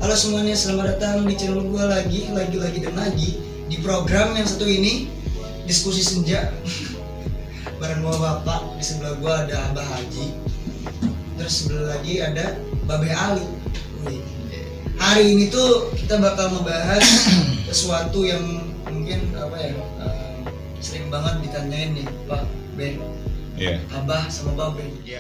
Halo semuanya, selamat datang di channel gue lagi dan lagi di program yang satu ini, Diskusi Senja. Bareng gua Bapak, di sebelah gue ada Abah Haji, terus sebelah lagi ada Babe Ali. Wih. Hari ini tuh kita bakal ngebahas sesuatu yang mungkin sering banget ditanyain nih, Pak Ben. Iya. Abah sama Babe. Iya.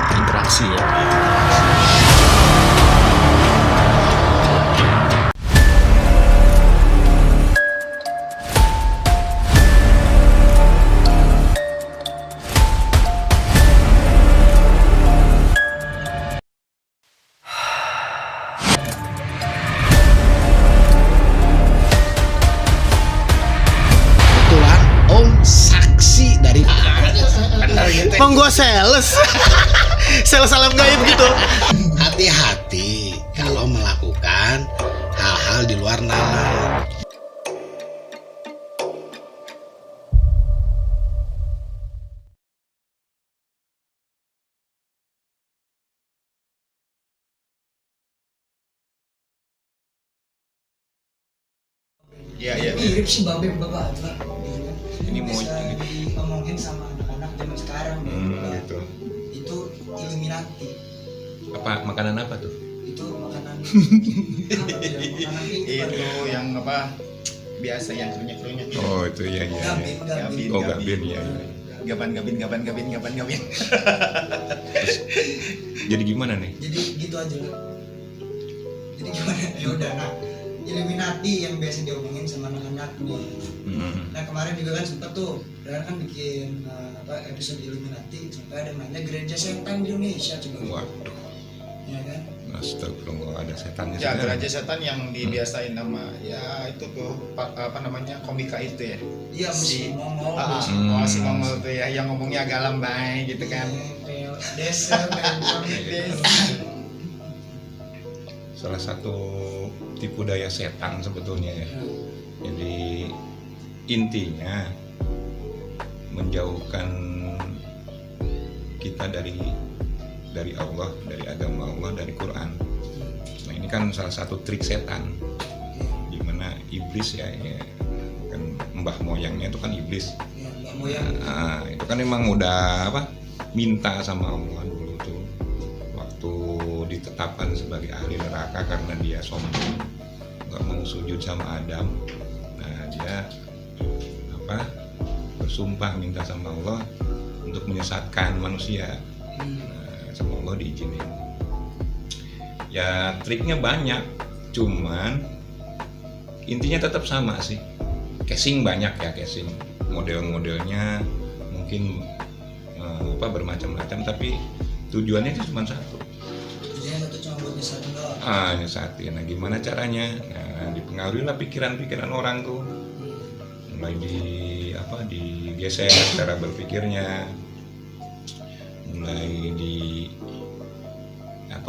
Interaksi ya. Kebetulan Om saksi dari Emang gua sales. Sales alam gaib gitu. hati-hati kalau melakukan hal-hal di luar nalar. Iya. Mirip sih Babe Bapak Atla. Ini mau bisa diomongin sama anak-anak zaman sekarang. Gitu. Itu Illuminati. Apa makanan apa tuh? Itu makanan apa tuh ya? Makanan Itu yang apa biasa yang kerunyek-kerunyek. Oh itu ya. Gabin. Oh gabin ya. Gaban. Jadi gimana nih? Jadi gitu aja lah. Jadi gimana? Ya udah, nah Illuminati yang biasa diomongin sama anak-anak nih. Nah kemarin juga kan sempat tuh, Ryan kan bikin episode Illuminati, sampai ada namanya Gereja Setan di Indonesia coba. Waduh. Ya kan? Astagfirullah, ada setannya. Ya segala. Gereja Setan yang dibiasain nama ya itu tuh apa namanya komika itu ya. Iya mesti Mongol. Si Mongol tuh ya yang ngomongnya agak lambai gitu kan. Desa Salah satu tipu daya setan sebetulnya ya. Jadi intinya menjauhkan kita dari Allah, dari agama Allah, dari Quran. Nah ini kan salah satu trik setan, dimana iblis ya kan mbah moyangnya itu kan iblis. Mbah moyang. Nah, itu kan emang udah minta sama Allah dulu tuh waktu ditetapkan sebagai ahli neraka karena dia sombong, nggak mau sujud sama Adam. Nah dia bersumpah minta sama Allah untuk menyesatkan manusia. Sama Allah diizinin. Ya triknya banyak, cuman intinya tetap sama sih. Casing banyak ya, casing model-modelnya mungkin bermacam-macam, tapi tujuannya itu cuma satu. Tujuannya satu, cuma buat nyesatin doang. Nyesatin. Nah gimana caranya? Nah, dipengaruhi lah pikiran-pikiran orang tuh, mulai digeser cara berpikirnya, mulai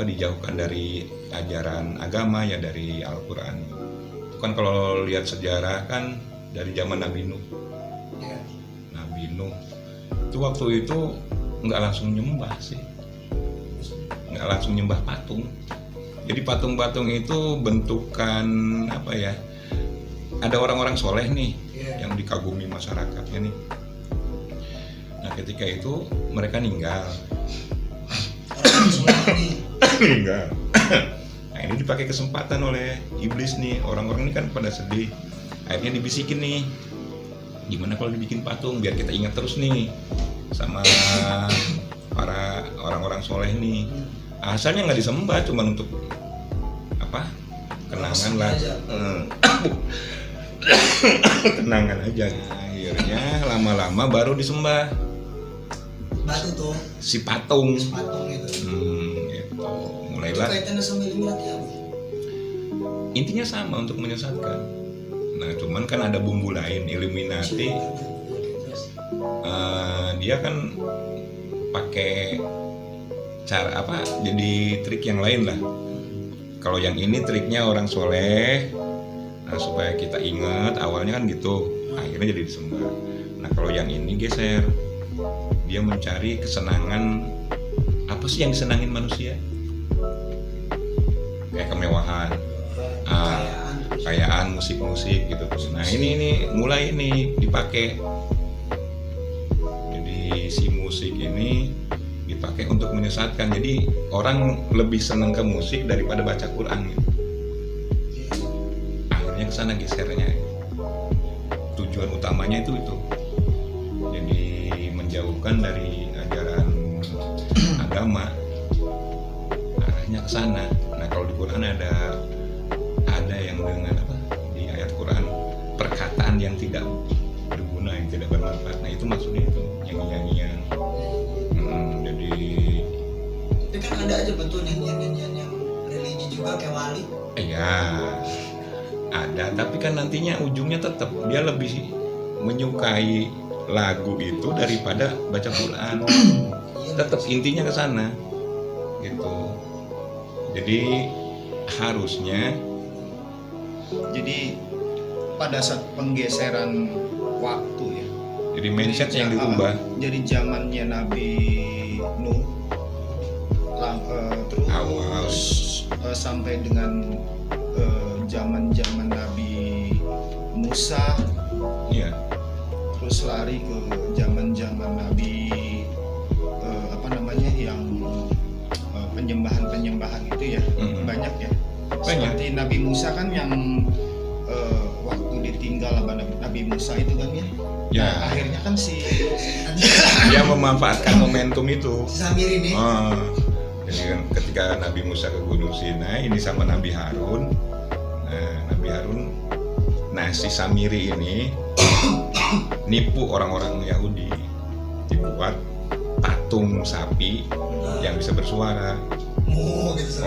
dijauhkan dari ajaran agama ya, dari Al-Quran. Itu kan kalau lihat sejarah kan dari zaman Nabi Nuh. Ya. Nabi Nuh itu waktu itu nggak langsung nyembah sih, nggak langsung nyembah patung. Jadi patung-patung itu bentukan ada orang-orang soleh nih yang dikagumi masyarakatnya nih. Nah ketika itu mereka meninggal. Nah ini dipakai kesempatan oleh iblis nih, orang-orang ini kan pada sedih, akhirnya dibisikin nih, gimana kalau dibikin patung biar kita ingat terus nih sama para orang-orang soleh nih. Asalnya nggak disembah, cuman untuk kenangan lah. Kenangan aja. Akhirnya lama-lama baru disembah Batu tuh. si patung. Patung itu. Gitu. Mulailah. Kaitannya sama Illuminati apa? Intinya sama, untuk menyesatkan. Nah cuman kan ada bumbu lain. Illuminati dia kan pakai cara jadi trik yang lain lah. Kalau yang ini triknya orang soleh, nah supaya kita ingat awalnya kan gitu, akhirnya jadi disembah. Nah kalau yang ini geser, dia mencari kesenangan. Apa sih yang disenangin manusia? Kayak kemewahan, kekayaan, musik-musik gitu. Nah ini mulai ini dipakai. Jadi si musik ini dipakai untuk menyesatkan. Jadi orang lebih senang ke musik daripada baca Quran gitu. Akhirnya ke sana gesernya. Tujuan utamanya itu. Jadi menjauhkan dari ajaran agama. Arahnya ke sana. Nah, kalau di Quran ada yang dengan apa? Di ayat Quran perkataan yang tidak berguna, yang tidak bermanfaat. Nah, itu maksudnya itu nyanyian. Jadi Tapi kan ada aja betul nyanyian yang religi juga kayak wali. ya ada, tapi kan nantinya ujungnya tetap dia lebih menyukai lagu itu daripada baca Quran. Tetap intinya ke sana gitu. Jadi harusnya Jadi pada saat penggeseran waktu ya, jadi mindset yang diubah. Jadi zamannya Nabi Nuh terus sampai dengan zaman Nabi Musa, Iya. terus lari ke zaman Nabi yang penyembahan itu ya. Banyak ya. Seperti Nabi Musa kan yang waktu ditinggal sama Nabi Musa itu kan ya. Ya. Nah, akhirnya kan si Dia memanfaatkan momentum itu. Samir ini. Jadi kan ketika Nabi Musa ke Gunung Sinai ini sama Nabi Harun. Nah, Nabi Harun, si Samiri ini nipu orang-orang Yahudi, dibuat patung sapi yang bisa bersuara. Gitu.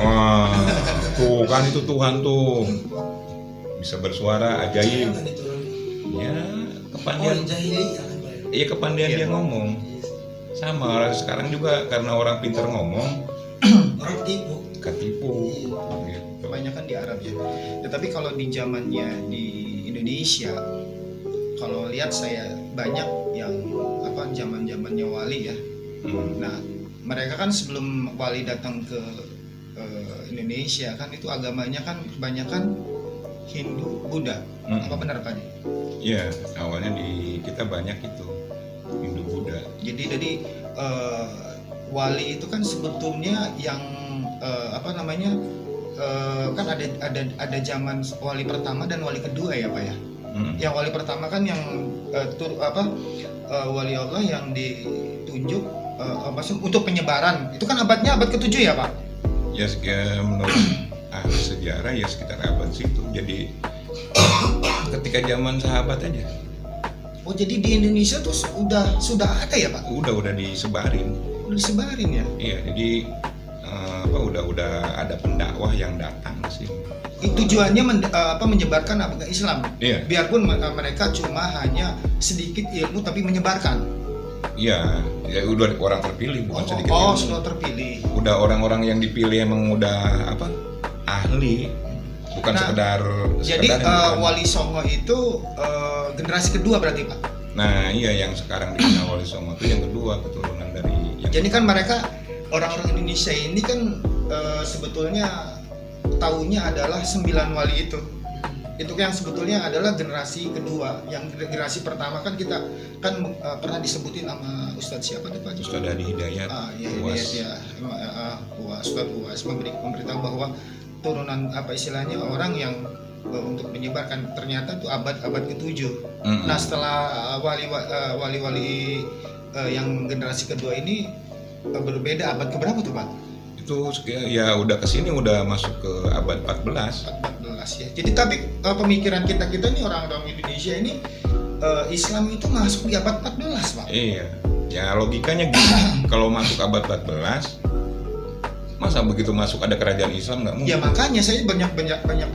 Tuh kan itu Tuhan tuh bisa bersuara ajaib. Ya, kepandian. Iya, kepandian dia ngomong. Sama orang sekarang juga karena orang pintar ngomong, orang ketipu. Gitu. kebanyakan di Arab ya. Tapi kalau di zamannya di Indonesia, kalau lihat saya banyak yang zaman-zamannya wali ya. Nah, mereka kan sebelum wali datang ke Indonesia kan itu agamanya kan kebanyakan Hindu, Buddha. Apa benar Pak? Iya, awalnya di kita banyak itu Hindu Buddha. Jadi wali itu kan sebetulnya yang kan ada zaman wali pertama dan wali kedua ya Pak ya. Yang wali pertama kan yang wali Allah yang ditunjuk untuk penyebaran. Itu kan abadnya abad ke-7 ya Pak? Ya menurut ahli sejarah ya sekitar abad situ. Jadi ketika zaman sahabat aja. Oh, jadi di Indonesia tuh sudah ada ya Pak? Udah disebarin. Udah disebarin ya? Iya, jadi udah ada pendakwah yang datang ke sini. Tujuannya menyebarkan agama Islam. Iya. Biarpun mereka cuma hanya sedikit ilmu tapi menyebarkan. Iya, ya udah orang terpilih bukan sedikit. Sudah terpilih. Udah orang-orang yang dipilih emang udah ahli, bukan sekedar. Jadi Wali Songo itu generasi kedua berarti Pak. Nah iya, yang sekarang dikenal Wali Songo itu yang kedua, keturunan dari. Jadi kan mereka orang-orang Indonesia ini kan sebetulnya tahunya adalah 9 wali itu yang sebetulnya adalah generasi kedua. Yang generasi pertama kan kita kan pernah disebutin sama Ustadz siapa tuh Pak? Ustadz Adi Hidayat. Ustadz Uwais memberitahu bahwa turunan istilahnya orang yang untuk menyebarkan ternyata tuh abad ke-7. Nah, setelah wali-wali yang generasi kedua ini berbeda, abad keberapa tuh Pak? Itu ya udah kesini udah masuk ke abad 14 ya. Jadi tapi pemikiran kita ini orang-orang Indonesia ini Islam itu masuk di abad 14 Pak. Iya, ya logikanya gitu. Kalau masuk abad 14, masa begitu masuk ada kerajaan Islam? Nggak mungkin. Ya makanya saya banyak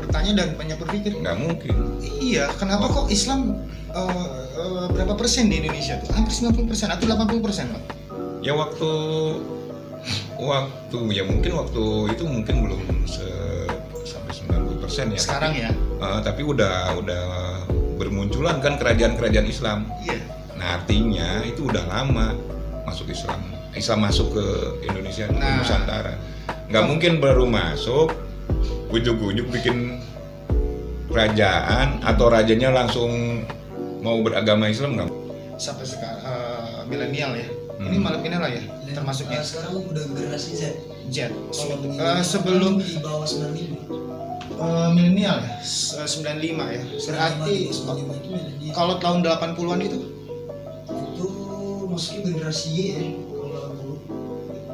bertanya dan banyak berpikir. Nggak mungkin. Iya, kenapa kok Islam berapa persen di Indonesia tuh? Hampir 90% atau 80% Pak? Ya waktu ya mungkin waktu itu mungkin belum 100% ya. Sekarang ya. Tapi udah bermunculan kan kerajaan-kerajaan Islam. Iya. Nah artinya itu udah lama masuk Islam masuk ke Indonesia, ke Nah. Nusantara. Nggak mungkin baru masuk ujuk-ujuk bikin kerajaan atau rajanya langsung mau beragama Islam, nggak? Sampai sekarang milenial ya. Ini milenial lah ya termasuknya. Sekarang udah generasi Z. Z. Kalau Sebelum di bawah 95. milenial ya, 95 ya. Berarti 95 itu milenial. kalau tahun 80-an itu Itu maksudnya generasi Y ya. Kalau aku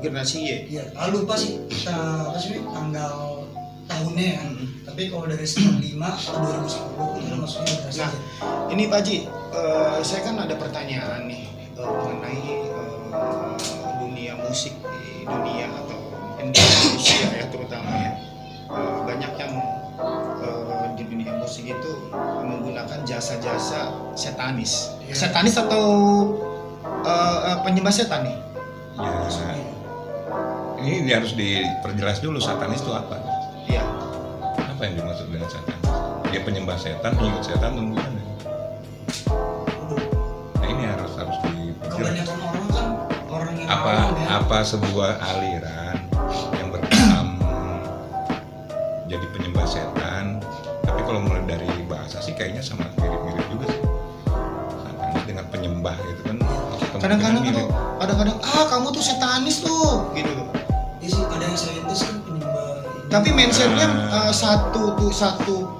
generasi Y. iya, lupa sih kita apa sih tanggal tahunnya ya. Tapi kalau dari 95 atau 2010 itu maksudnya generasi Nah, Z. ini Pak Haji, saya kan ada pertanyaan nih mengenai dunia musik di dunia atau Indonesia ya terutama ya. Banyak yang di dunia musik itu menggunakan jasa-jasa setanis. Iya. Setanis atau penyembah setan nih? Ya, ini harus diperjelas dulu satanis itu apa? Iya. Apa yang dimaksud dengan satanis? Dia penyembah setan, pengikut setan, gimana? Nah ini harus diperjelas. Kebanyakan orang kan orang yang awam ya. Apa sebuah aliran yang berkembang jadi penyembah setan? Tapi kalau mulai dari bahasa sih kayaknya sama mirip-mirip juga sih. Satanis dengan penyembah gitu kan. Kadang-kadang mirip. kadang-kadang kamu tuh setanis tuh gitu. Iya sih, ada yang saintis kan penyembah. Tapi mindsetnya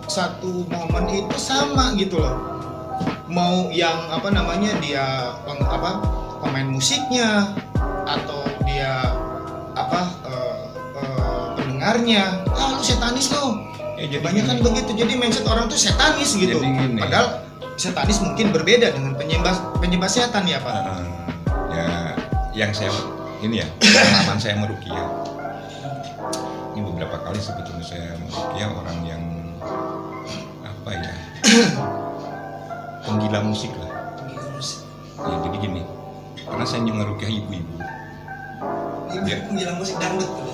satu momen itu sama gitu loh. Mau yang apa namanya dia pemain musiknya atau dia pendengarnya, lu setanis lo. Ya, jadi Kebanyakan gini. begitu. Jadi mindset orang tuh setanis gitu. Jadi gini. Padahal setanis mungkin berbeda dengan penyembah setan ya Pak. Ya yang saya ini ya pengalaman saya meruqyah. Ini beberapa kali sebetulnya saya meruqyah orang yang apa ya penggila musik lah. Penggila musik. Ya jadi gini, karena saya ngeruqyah ibu-ibu. Dia penggila musik dangdut tuh.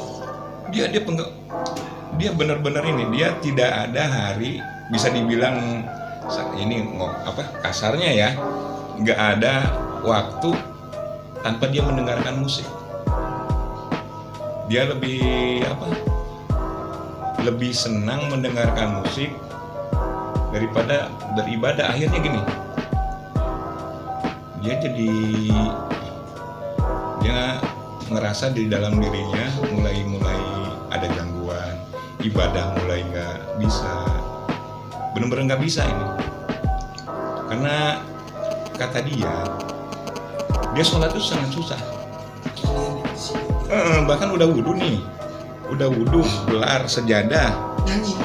Dia benar-benar ini, dia tidak ada hari bisa dibilang ini kasarnya ya, nggak ada waktu tanpa dia mendengarkan musik. Dia lebih senang mendengarkan musik daripada beribadah. Akhirnya gini, dia ngerasa di dalam dirinya mulai ada gangguan, ibadah mulai nggak bisa, benar-benar nggak bisa ini. Karena kata dia sholat itu sangat susah. Bahkan udah wudhu gelar sejadah, Nyanyi.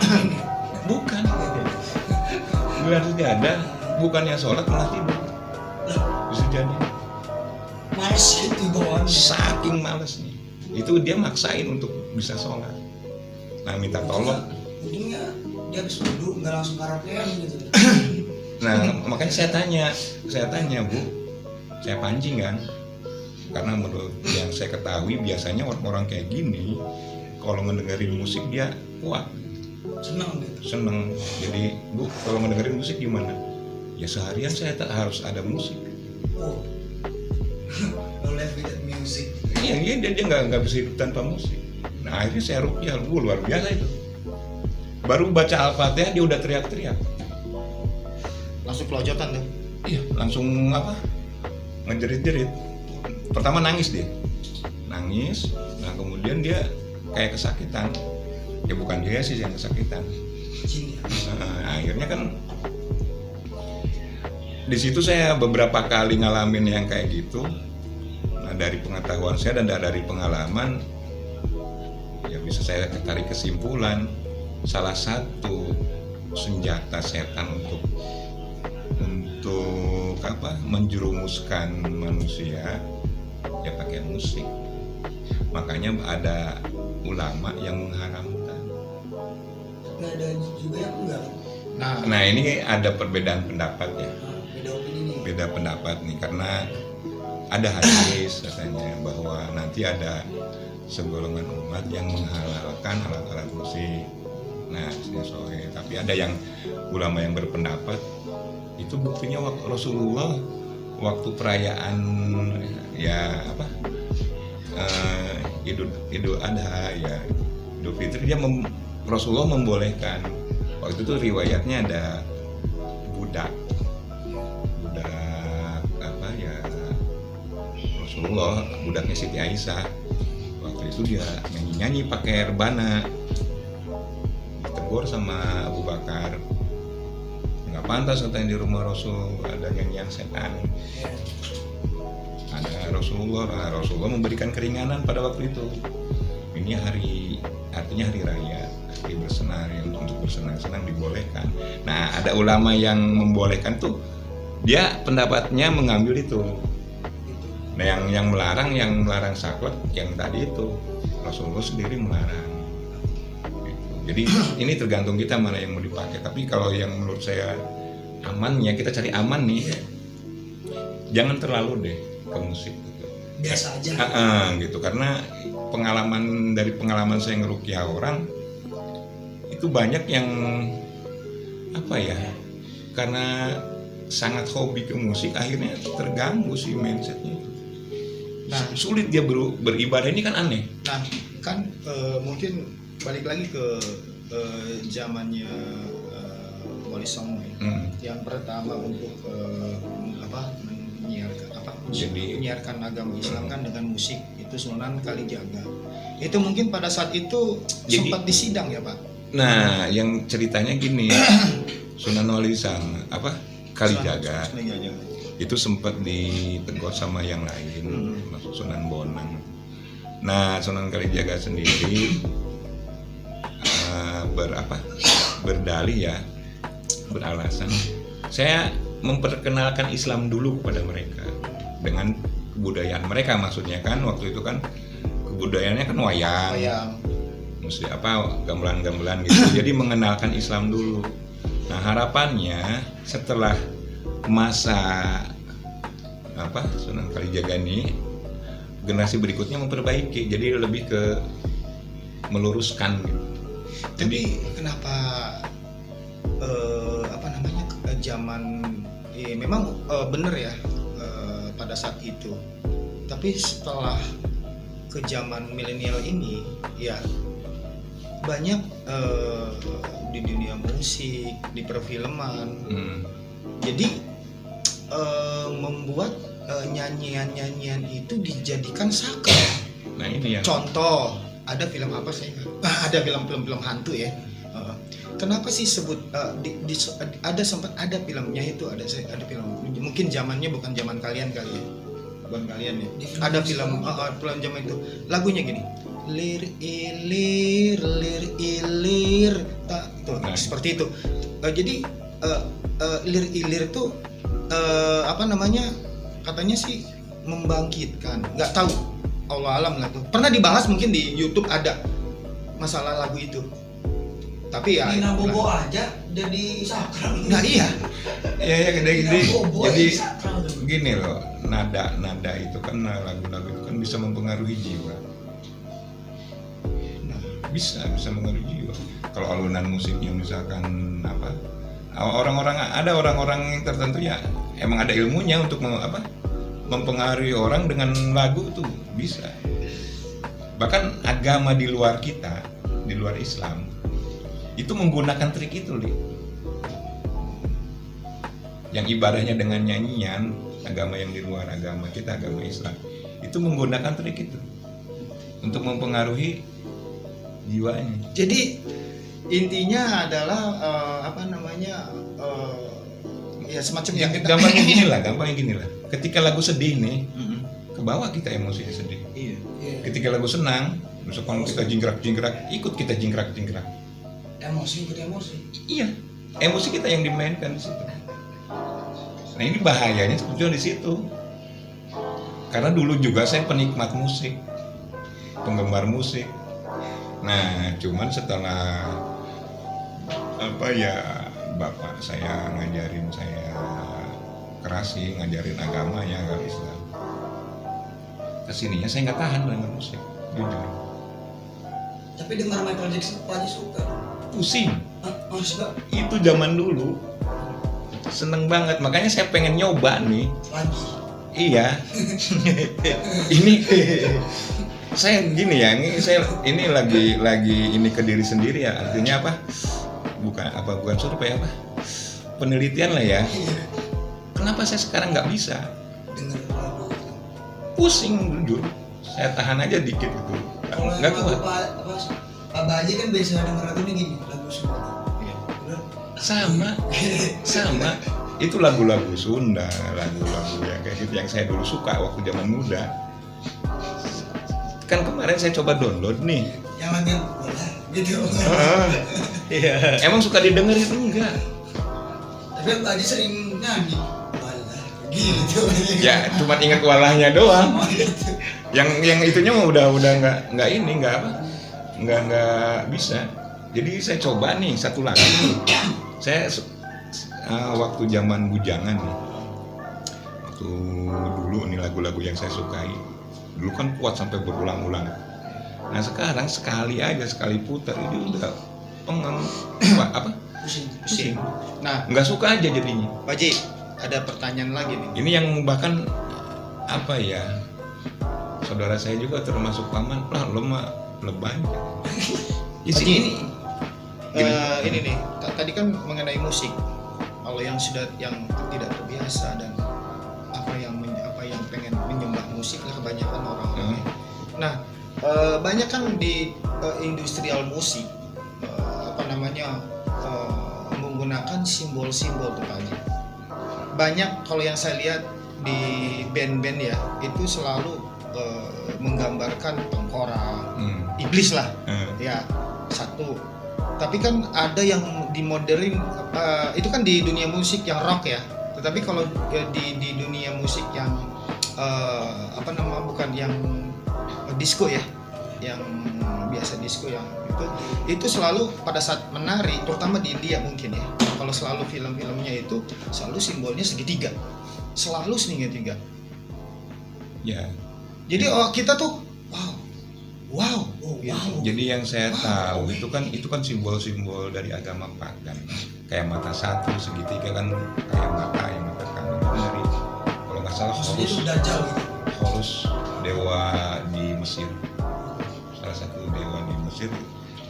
bukan gelar sejadah, bukannya sholat malah tidur. Bisa jadi Males gitu bawaannya. saking malesnya itu dia maksain untuk bisa sholat. Nah minta tolong. Ujungnya dia habis wudhu nggak langsung karaokean gitu. Nah makanya saya tanya Bu, saya pancing kan, karena menurut yang saya ketahui biasanya orang-orang kayak gini kalau mendengarin musik dia kuat, seneng. Jadi Bu kalau mendengarin musik gimana? Ya seharian saya harus ada musik. Oh. No life without music. Iya dia nggak bisa hidup tanpa musik. Nah akhirnya saya ruqyah, luar biasa itu. Baru baca Al-Fatihah dia udah teriak-teriak. Langsung pelojotan tuh. Iya, langsung ngejerit-jerit. Pertama nangis dia. Nah kemudian dia kayak kesakitan. Ya bukan dia sih yang kesakitan. Nah, akhirnya kan di situ saya beberapa kali ngalamin yang kayak gitu. Nah dari pengetahuan saya dan dari pengalaman, ya bisa saya tarik kesimpulan salah satu senjata setan untuk menjerumuskan manusia ya pakai musik. Makanya ada ulama yang mengharamkan. Nggak ada juga yang enggak. Nah ini ada perbedaan pendapat ya. Beda opini nih. Beda pendapat nih karena ada hadis katanya bahwa nanti ada segolongan umat yang menghalalkan alat-alat musik. Nah, ini soal Tapi ada yang ulama yang berpendapat itu buktinya Rasulullah waktu perayaan ya apa Idul Adha ya Idul Fitri Rasulullah membolehkan. Waktu itu riwayatnya ada budak apa ya Rasulullah, budaknya Siti Aisyah. Waktu itu dia nyanyi pakai rebana, ditegur sama Abu Bakar, nggak pantas katanya di rumah Rasul ada nyanyian setan. Ada Rasulullah memberikan keringanan pada waktu itu. Ini artinya hari raya, hari bersenang, untuk bersenang-senang dibolehkan. Nah, ada ulama yang membolehkan tuh, dia pendapatnya mengambil itu. Nah, yang melarang saklek yang tadi itu Rasulullah sendiri melarang. Jadi ini tergantung kita mana yang mau dipakai. Tapi kalau yang menurut saya amannya, kita cari aman nih, jangan terlalu deh ke musik gitu. Biasa aja gitu, karena dari pengalaman saya ngerukyah orang itu banyak yang apa ya, karena sangat hobi ke musik akhirnya terganggu sih mindsetnya. Nah, sulit dia beribadah, ini kan aneh. Nah, kan mungkin balik lagi ke zamannya Wali Songo yang pertama untuk menyiarkan agama Islam kan dengan musik, itu Sunan Kalijaga. Itu mungkin pada saat itu sempat disidang ya Pak. Nah, yang ceritanya gini, Sunan Wali Songo Kalijaga itu sempat ditegur sama yang lain, masuk Sunan Bonang. Nah, Sunan Kalijaga sendiri berdalih ya, beralasan saya memperkenalkan Islam dulu kepada mereka dengan kebudayaan mereka, maksudnya kan waktu itu kan kebudayaannya kan wayang. Mesti gamelan-gamelan gitu. Jadi mengenalkan Islam dulu. Nah, harapannya setelah masa Sunan Kalijaga ini, generasi berikutnya memperbaiki, jadi lebih ke meluruskan gitu. Tapi kenapa zaman memang bener ya pada saat itu, tapi setelah ke zaman milenial ini ya banyak di dunia musik, di perfilman, jadi membuat nyanyian itu dijadikan sakral. Nah, ini ya. Contoh, ada film apa sih? Ada film hantu ya. Kenapa sih sebut sempat ada filmnya itu, ada film, mungkin zamannya bukan zaman kalian kali ya, bukan kalian ya. Ada film zaman itu, lagunya gini, lir ilir tak tuh, seperti itu. Jadi lir ilir itu katanya sih membangkitkan, nggak tahu, Allah alam lah tuh. Pernah dibahas mungkin di YouTube ada masalah lagu itu. Tapi ya Nina Bobo aja jadi sakral. Nah iya. Jadi gini loh, nada itu kan, lagu-lagu itu kan bisa mempengaruhi jiwa. Nah, bisa mempengaruhi jiwa. Kalau alunan musiknya misalkan ada orang-orang yang tertentu ya emang ada ilmunya untuk mempengaruhi orang dengan lagu tuh bisa. Bahkan agama di luar kita, di luar Islam, itu menggunakan trik itu, yang ibadahnya dengan nyanyian, agama yang di luar agama kita, agama Islam, itu menggunakan trik itu untuk mempengaruhi jiwanya. Jadi intinya adalah ya semacam yang gampangnya gini lah. Ketika lagu sedih nih, ke bawah kita emosinya sedih. Iya. Ketika lagu senang, misalkan kita jingkrak-jingkrak, ikut kita jingkrak-jingkrak. Emosi. Iya, emosi kita yang dimainkan di situ. Nah, ini bahayanya sebetulnya di situ. Karena dulu juga saya penikmat musik, penggemar musik. Nah, cuman setelah bapak saya ngajarin saya ngajarin agama ya, agama Islam. Kesininya saya nggak tahan dengan musik, jujur. Tapi dengar Michael Jackson Pak Haji suka. pusing. Maksudnya Itu zaman dulu seneng banget, makanya saya pengen nyoba nih. lagi. Iya. Ini saya gini ya, ini lagi ini ke diri sendiri ya. Artinya apa? Bukan survei apa? Penelitian lah ya. Kenapa saya sekarang nggak bisa? Dengar lagu. Pusing jujur. Saya tahan aja dikit gitu. Kalau Nggak lagu kuat. Pak Baji kan biasa denger lagunya gini, lagu Sunda. Iya. Bener? Sama. Itu lagu-lagu Sunda, lagu-lagu yang kayak gitu yang saya dulu suka waktu zaman muda. Kan kemarin saya coba download nih. Yang lagi bola gitu. Iya. Emang suka didengerin enggak? Tapi Pak Baji sering nyanyi bola gitu. Ya, cuma ingat walahnya doang. Oh, gitu. Yang itunya mah udah nggak bisa. Jadi saya coba nih satu lagi. Saya waktu zaman bujangan nih, waktu dulu nih lagu-lagu yang saya sukai dulu kan kuat sampai berulang-ulang. Nah sekarang sekali putar ini udah pusing. Nah, Nggak suka aja jadinya. Pak Ji, ada pertanyaan lagi nih. Ini yang bahkan apa ya, saudara saya juga termasuk paman, lah lo mah lebay. Pak Ji, ini ini nih, tadi kan mengenai musik. Kalau yang tidak terbiasa dan apa yang pengen menyembah musik lah kebanyakan orang. Nah, banyak kan di industrial musik menggunakan simbol-simbol tuh Pak Haji. Banyak kalau yang saya lihat di band-band ya itu selalu menggambarkan tengkorak, iblis lah, ya satu. Tapi kan ada yang dimodern, itu kan di dunia musik yang rock ya. Tetapi kalau di dunia musik yang bukan yang disco ya, yang biasa disco yang itu selalu pada saat menari, terutama di India mungkin ya. Kalau selalu film-filmnya itu selalu simbolnya segitiga, selalu segitiga. ya. Jadi kita tuh wow. Jadi yang saya tahu itu kan simbol-simbol dari agama pagan. Kayak mata satu, segitiga kan kayak mata yang kanan itu dari, kalau nggak salah Maksudnya itu Dajjal gitu. Horus, dewa di Mesir, salah satu dewa di Mesir.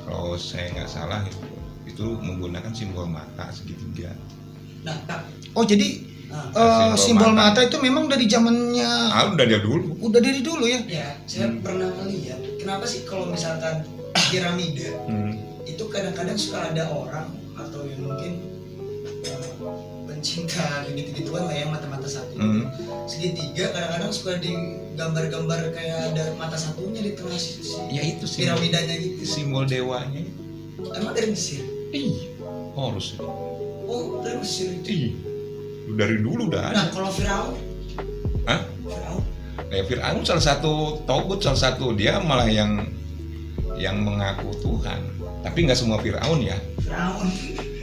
Kalau saya nggak salah itu menggunakan simbol mata segitiga. Nah, Kak, Jadi Simbol simbol mata. mata itu memang dari zamannya, Udah dia dulu. udah dari dulu ya. ya, saya pernah melihat kenapa sih kalau misalkan piramida itu kadang-kadang suka ada orang atau yang mungkin pencinta gitu-gituan lah ya, mata-mata satu. Segitiga kadang-kadang suka digambar-gambar kayak ada mata satunya di tengah Ya itu sih piramidanya gitu. simbol dewanya. Emang dari Mesir? Horus. Oh, dari Mesir itu. Dari dulu udah ada. Nah, kalau Firaun? Hah? Firaun? Fir'aun salah satu togut, salah satu dia malah yang mengaku Tuhan. Tapi nggak semua Fir'aun ya. Firaun.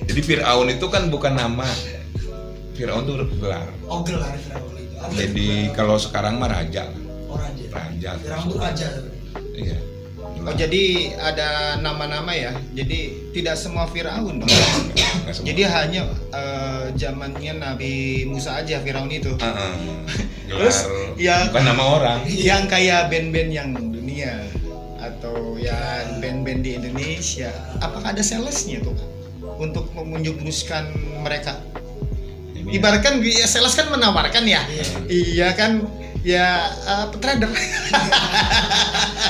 Jadi Fir'aun itu kan bukan nama. Fir'aun itu gelar. Oh, gelar Firaun itu. Apa Jadi gelar? kalau sekarang mah raja. Oh, raja. Raja. Firaun itu raja. Iya. Oh, jadi ada nama-nama ya. Jadi tidak semua Firaun dong. Nggak semua. Jadi hanya zamannya Nabi Musa aja Firaun itu. Gelar, Terus, ya- bukan nama orang. Yang kayak band-band yang dunia atau yang band-band di Indonesia, apakah ada salesnya tuh Kak? Untuk menjumuskan mereka? Ini Ibaratkan ya, sales kan menawarkan ya. Iya kan, ya trader.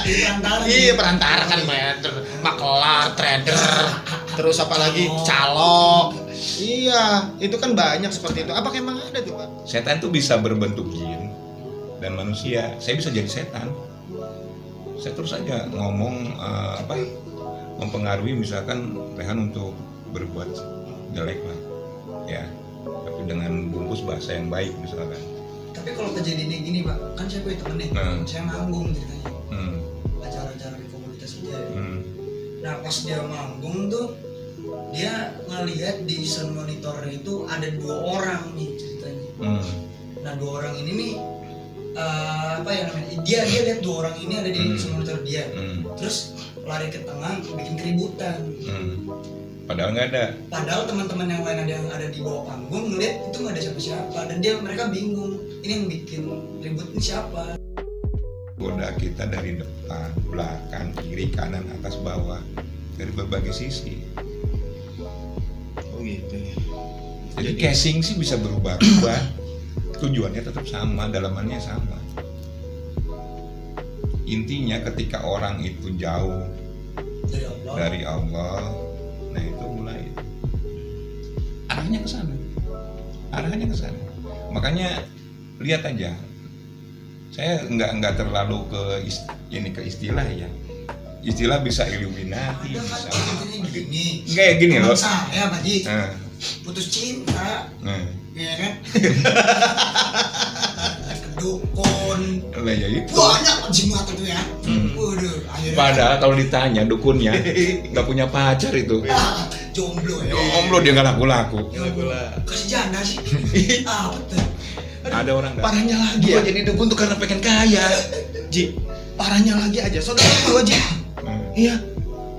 Di perantara. Iya perantara kan, trader, makelar, trader, terus apalagi calo. Iya, itu kan banyak seperti itu. Apakah emang ada tuh Pak? setan tuh bisa berbentuk jin dan manusia. Saya bisa jadi setan. Saya terus aja ngomong mempengaruhi misalkan Rehan untuk berbuat jelek lah, ya. Tapi dengan bungkus bahasa yang baik misalkan. Tapi kalau kejadiannya gini Pak, kan saya punya temen nih, saya manggung ceritanya, acara-acara di komunitas aja. Nah pas dia manggung tuh, dia ngelihat di sound monitornya itu ada 2 orang nih ceritanya. Nah 2 orang ini nih, dia lihat 2 orang ini ada di sound monitor dia, terus lari ke tengah bikin keributan. Padahal nggak ada. Padahal teman-teman yang lain ada yang ada di bawah panggung ngeliat itu nggak ada siapa-siapa dan mereka bingung ini yang bikin ribut ini siapa. Goda kita dari depan, belakang, kiri, kanan, atas, bawah, dari berbagai sisi. Oh gitu ya. Jadi casing sih bisa berubah-ubah, tujuannya tetap sama, dalamannya sama. Intinya ketika orang itu jauh dari Allah, nah itu mulai arahnya ke sana. Makanya lihat aja, saya nggak terlalu ke istilah ya. Istilah bisa Illuminati, Ada bisa kan gini. kayak gini loh. Saya Pak Ji Nah, putus cinta, nah. ya kan? Dukun Lah ya itu. banyak jimat itu ya. Waduh, akhirnya Padahal kalau ditanya dukunnya nggak punya pacar itu. jomblo ya. Jomblo dia nggak laku-laku. Kasih janda sih. Betul. Ada orang nggak? Parahnya lagi ya. Gua jadi dukun tuh karena pengen kaya. Ji, parahnya lagi aja saudara gua Ji. Hmm. Iya.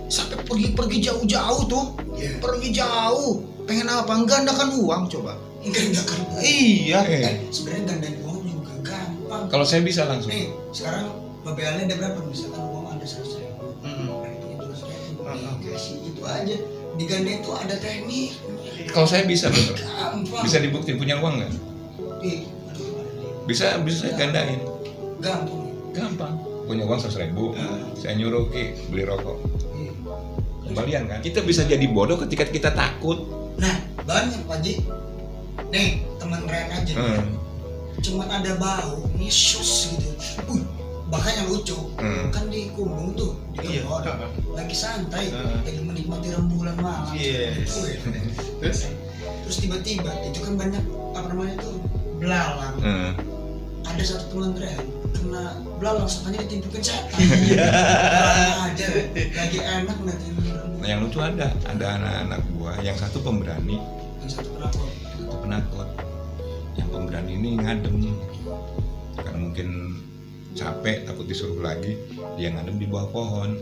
Sampai pergi jauh-jauh tuh. Iya. Pergi jauh. Pengen apa? Gandakan uang coba. Enggak kan. Iya. Sebenarnya gandain uang juga gampang. Kalau saya bisa langsung. Nih, sekarang BPL-nya ada berapa? Misalkan uang ada 100.000. Mm-mm. Ratingnya 200.000. Mm-mm. Kasih itu aja. Digandain tuh ada teknik. Kalau saya bisa betul. Gampang. Bisa dibuktiin punya uang nggak? Aduh, ada di. Bisa saya gandain. Gampang. Gampang. Punya uang 100.000. Saya nyuruh Ki beli rokok. Iya. Kembalian kan? Kita bisa jadi bodoh ketika kita takut. Nah, banyak Pak Ji. Nih, teman Ren aja. Cuman ada bau, yesus gitu. Bahkan yang lucu, kan di Kumbung tuh, di Iya. kebun, lagi santai, lagi menikmati rembulan malam. Yes. Wih. Terus tiba-tiba itu kan banyak apa namanya tuh belalang. Ada satu teman Ren kena belalang, setannya ditimpukin setan. Iya. Aja, lagi enak ngeliatin rembulan. Nah, yang lucu ada anak-anak gua, yang satu pemberani, Yang satu penakut. satu penakut. Yang pemberani ini ngadem karena mungkin capek, takut disuruh lagi, dia ngadem di bawah pohon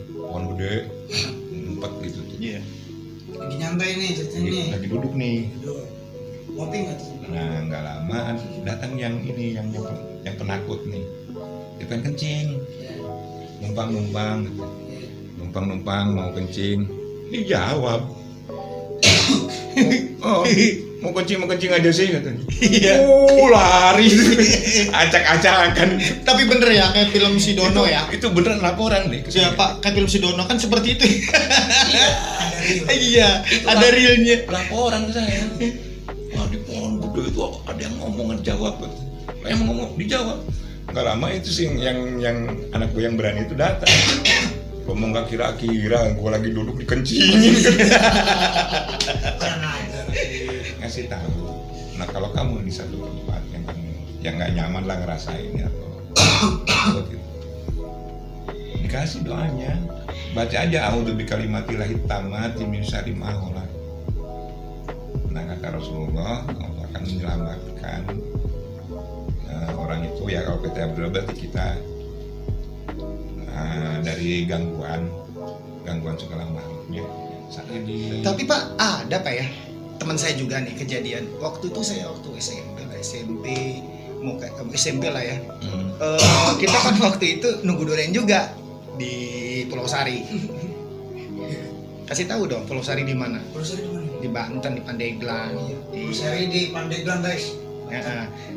gede, ngumpet gitu tuh. Iya. Lagi nyantai nih ceritanya nih. Lagi duduk nih. Aduh, ngopi nggak tuh? Nah, nggak lama datang yang ini, yang penakut nih. Dia pengen kencing, numpang mau kencing. Dijawab, oh, mau kencing aja sih katanya. Iya. Lari, acak-acakan. Tapi bener ya kayak film si Dono ya. Itu beneran laporan nih. Ya Pak, kayak film si Dono kan seperti itu. Ada real. Iya, ada realnya. Laporan ke saya. Wah, di pohon gede itu ada yang ngomong jawab. Yang ngomong dijawab. Nggak lama itu sih yang anak gue yang berani itu datang. Ngomong gak kira-kira gue lagi duduk dikencingin. Kurang ajar. Ngasih tahu. Nah, kalau kamu di satu tempat yang nggak nyaman lah ngerasain atau gitu, dikasih doanya, baca aja a'udzu bikalimatillahi tammati min syarri ma khalaq. Nah, kata Rasulullah, Allah akan menyelamatkan orang itu ya, kalau kita berarti kita dari gangguan segala macamnya. Tapi Pak, ada Pak ya teman saya juga nih kejadian. Waktu itu saya SMP mau kayak SMP lah ya. Kita kan waktu itu nunggu duren juga di Pulau Sari. Kasih tahu dong Pulau Sari di mana? Pulau Sari di mana? Di Banten, di Pandeglang. Pulau Sari di Pandeglang guys.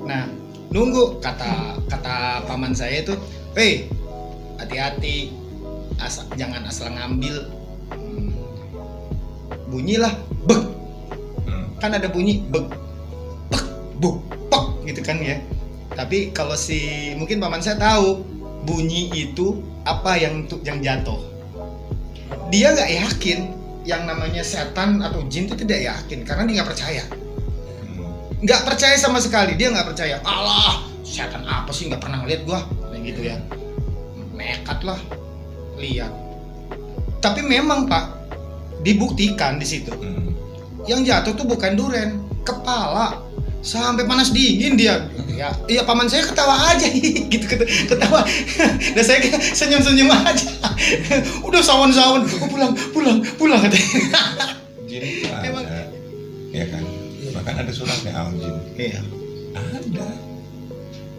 Nah, nunggu kata paman saya itu, hati-hati, jangan asal ngambil. Bunyilah beg. Kan ada bunyi beg, pek, buk, pek gitu kan ya. Tapi kalau mungkin paman saya tahu bunyi itu apa yang jatuh. Dia nggak yakin yang namanya setan atau jin itu, tidak yakin karena dia nggak percaya. Nggak percaya sama sekali, dia nggak percaya. Alah, setan apa sih, nggak pernah ngeliat gua, kayak gitu ya. Nekat lah, lihat. Tapi memang Pak, dibuktikan di situ. Yang jatuh tuh bukan duren, kepala. Sampai panas dingin dia. Ya paman saya ketawa aja gitu, ketawa. Dan saya senyum-senyum aja. Udah sawan-sawan, pulang katanya. Jin suratnya Al-Jin. Iya. Ada.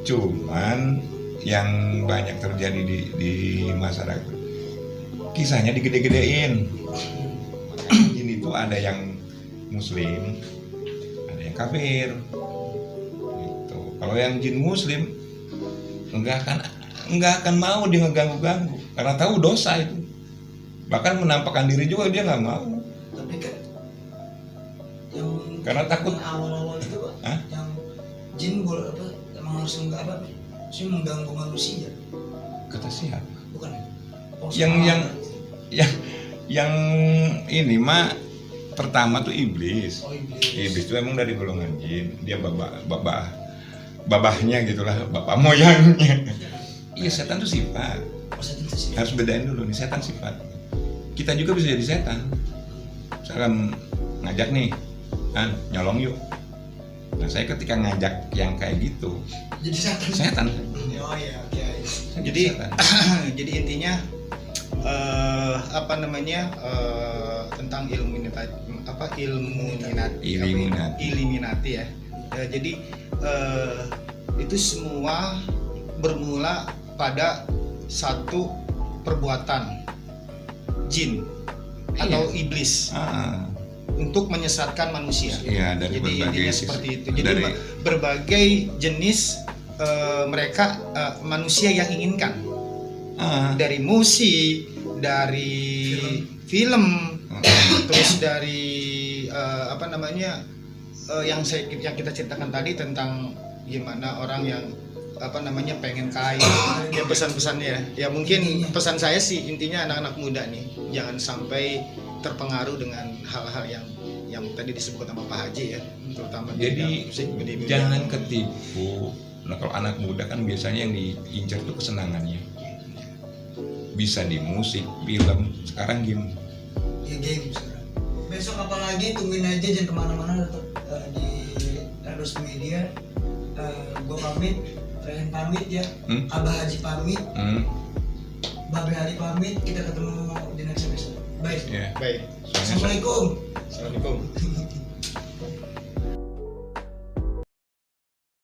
Cuman yang banyak terjadi di masyarakat, kisahnya digede-gedein. Jin itu ada yang muslim, ada yang kafir. Gitu. Kalau yang jin muslim enggak akan mau dia ngeganggu-ganggu karena tahu dosa itu. Bahkan menampakkan diri juga dia nggak mau. Tapi kan yang Karena takut. yang awal-awal itu Pak, Hah? yang jin boleh apa emang harus enggak apa sih mengganggu manusia, Kata siapa? bukan ya? Oh, Yang sama. yang ini mah pertama tuh iblis. Oh, iblis. Iblis itu emang dari golongan jin. Dia babahnya gitulah, bapak moyangnya. Iya, setan tuh sifat. Oh, saya tentu sih. Harus bedain dulu nih, setan sifat. Kita juga bisa jadi setan. Misalkan ngajak nih, kan nyolong yuk. Nah, saya ketika ngajak yang kayak gitu, Jadi setan. setan. Oh iya, oke. Saya Jadi setan. jadi intinya tentang Illuminati ya. Jadi itu semua bermula pada satu perbuatan jin atau iblis Ah, untuk menyesatkan manusia. iya, dari Jadi berbagai intinya sisi. seperti itu. Jadi Dari berbagai jenis mereka manusia yang inginkan, dari musik, dari film, terus dari yang kita ceritakan tadi tentang gimana orang yang pengen kaya, ya pesan-pesannya ya mungkin pesan saya sih intinya anak-anak muda nih jangan sampai terpengaruh dengan hal-hal yang tadi disebut sama Pak Haji ya, terutama di Jadi bidang musik, di bidang- jangan ketipu. Nah, kalau anak muda kan biasanya yang diincar tuh kesenangannya. Bisa di musik, film, sekarang game. Ya game sekarang. Besok apalagi tungguin aja, jangan kemana-mana, tetap di Erdos Media. Gue pamit, Rehan pamit ya, Abah Haji pamit, Babe Hari pamit. Kita ketemu di next episode. Bye. Ya. Baik, Soalnya Assalamualaikum. assalamualaikum.